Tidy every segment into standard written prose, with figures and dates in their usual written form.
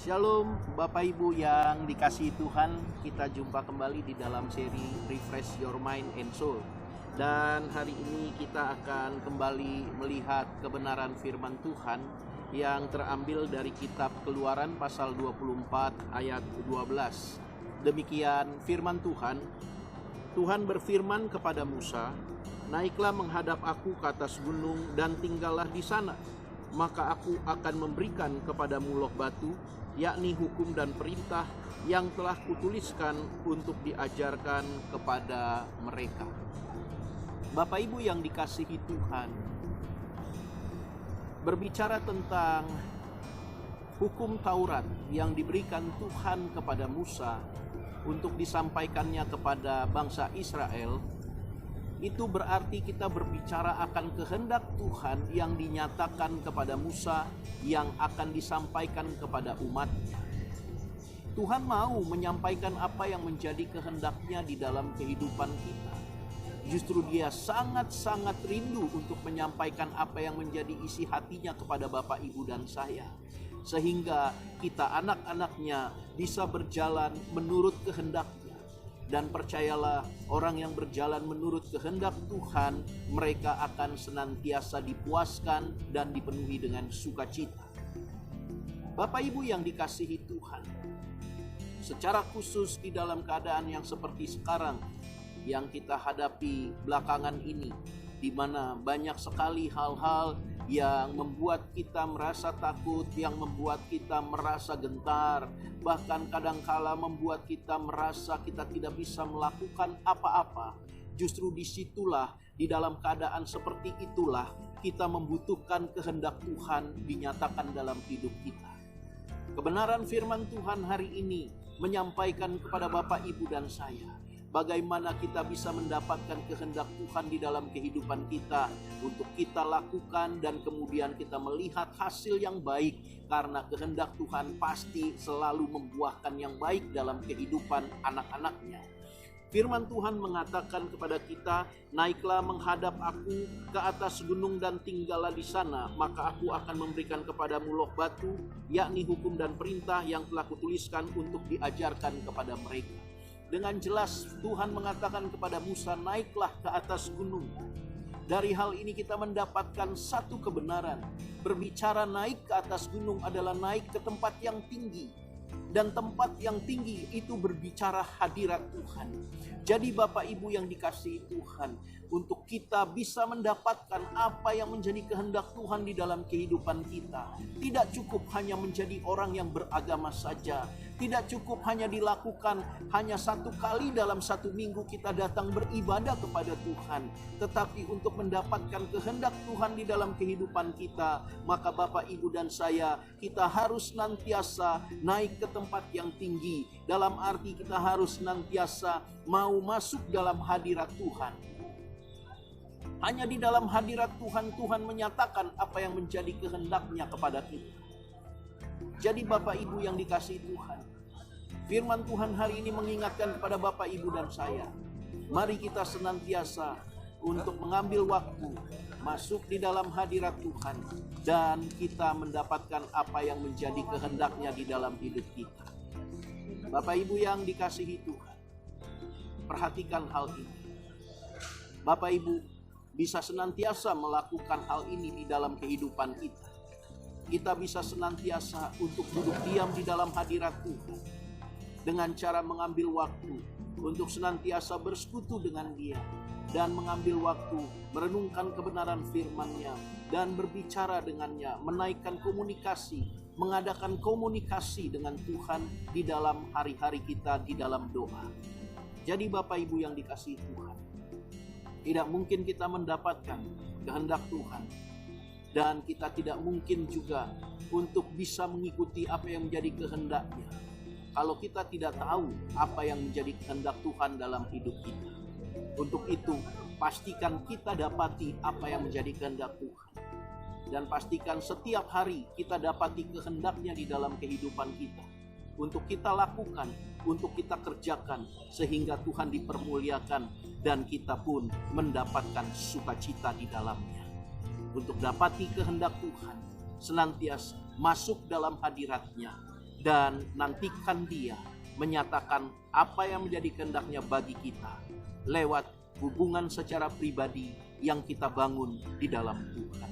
Shalom Bapak Ibu yang dikasihi Tuhan, kita jumpa kembali di dalam seri Refresh Your Mind and Soul. Dan hari ini kita akan kembali melihat kebenaran firman Tuhan yang terambil dari kitab Keluaran pasal 24 ayat 12. Demikian firman Tuhan. Tuhan berfirman kepada Musa, "Naiklah menghadap aku ke atas gunung dan tinggallah di sana. Maka aku akan memberikan kepadamu loh batu, yakni hukum dan perintah yang telah kutuliskan untuk diajarkan kepada mereka." Bapak Ibu yang dikasihi Tuhan, berbicara tentang hukum Taurat yang diberikan Tuhan kepada Musa untuk disampaikannya kepada bangsa Israel, itu berarti kita berbicara akan kehendak Tuhan yang dinyatakan kepada Musa yang akan disampaikan kepada umatnya. Tuhan mau menyampaikan apa yang menjadi kehendaknya di dalam kehidupan kita. Justru dia sangat-sangat rindu untuk menyampaikan apa yang menjadi isi hatinya kepada Bapak, Ibu, dan saya. Sehingga kita anak-anaknya bisa berjalan menurut kehendaknya. Dan percayalah, orang yang berjalan menurut kehendak Tuhan, mereka akan senantiasa dipuaskan dan dipenuhi dengan sukacita. Bapak Ibu yang dikasihi Tuhan, secara khusus di dalam keadaan yang seperti sekarang yang kita hadapi belakangan ini, di mana banyak sekali hal-hal yang membuat kita merasa takut, yang membuat kita merasa gentar, bahkan kadangkala membuat kita merasa kita tidak bisa melakukan apa-apa. Justru disitulah, di dalam keadaan seperti itulah, kita membutuhkan kehendak Tuhan dinyatakan dalam hidup kita. Kebenaran firman Tuhan hari ini menyampaikan kepada Bapak, Ibu, dan saya, bagaimana kita bisa mendapatkan kehendak Tuhan di dalam kehidupan kita untuk kita lakukan dan kemudian kita melihat hasil yang baik, karena kehendak Tuhan pasti selalu membuahkan yang baik dalam kehidupan anak-anaknya. Firman Tuhan mengatakan kepada kita, "Naiklah menghadap aku ke atas gunung dan tinggallah di sana, maka aku akan memberikan kepadamu loh batu, yakni hukum dan perintah yang telah kutuliskan untuk diajarkan kepada mereka." Dengan jelas Tuhan mengatakan kepada Musa, naiklah ke atas gunung. Dari hal ini kita mendapatkan satu kebenaran. Berbicara naik ke atas gunung adalah naik ke tempat yang tinggi. Dan tempat yang tinggi itu berbicara hadirat Tuhan. Jadi Bapak, Ibu yang dikasihi Tuhan, untuk kita bisa mendapatkan apa yang menjadi kehendak Tuhan di dalam kehidupan kita, tidak cukup hanya menjadi orang yang beragama saja. Tidak cukup hanya dilakukan hanya satu kali dalam satu minggu kita datang beribadah kepada Tuhan. Tetapi untuk mendapatkan kehendak Tuhan di dalam kehidupan kita, maka Bapak, Ibu, dan saya, kita harus senantiasa naik ke tempat yang tinggi. Dalam arti kita harus senantiasa mau masuk dalam hadirat Tuhan. Hanya di dalam hadirat Tuhan, Tuhan menyatakan apa yang menjadi kehendaknya kepada kita. Jadi Bapak, Ibu yang dikasihi Tuhan, firman Tuhan hari ini mengingatkan kepada Bapak, Ibu, dan saya, mari kita senantiasa untuk mengambil waktu masuk di dalam hadirat Tuhan, dan kita mendapatkan apa yang menjadi kehendaknya di dalam hidup kita. Bapak, Ibu yang dikasihi Tuhan, perhatikan hal ini. Bapak, Ibu bisa senantiasa melakukan hal ini di dalam kehidupan kita. Kita bisa senantiasa untuk duduk diam di dalam hadirat Tuhan dengan cara mengambil waktu untuk senantiasa bersekutu dengan Dia dan mengambil waktu merenungkan kebenaran firman-Nya dan berbicara dengannya, menaikkan komunikasi, mengadakan komunikasi dengan Tuhan di dalam hari-hari kita di dalam doa. Jadi Bapak, Ibu yang dikasihi Tuhan, tidak mungkin kita mendapatkan kehendak Tuhan, dan kita tidak mungkin juga untuk bisa mengikuti apa yang menjadi kehendaknya kalau kita tidak tahu apa yang menjadi kehendak Tuhan dalam hidup kita. Untuk itu, pastikan kita dapati apa yang menjadi kehendak Tuhan. Dan pastikan setiap hari kita dapati kehendaknya di dalam kehidupan kita. Untuk kita lakukan, untuk kita kerjakan, sehingga Tuhan dipermuliakan dan kita pun mendapatkan sukacita di dalamnya. Untuk dapati kehendak Tuhan, senantiasa masuk dalam hadirat-Nya dan nantikan Dia menyatakan apa yang menjadi kehendak-Nya bagi kita lewat hubungan secara pribadi yang kita bangun di dalam Tuhan.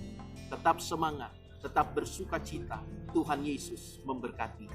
Tetap semangat, tetap bersuka cita. Tuhan Yesus memberkati.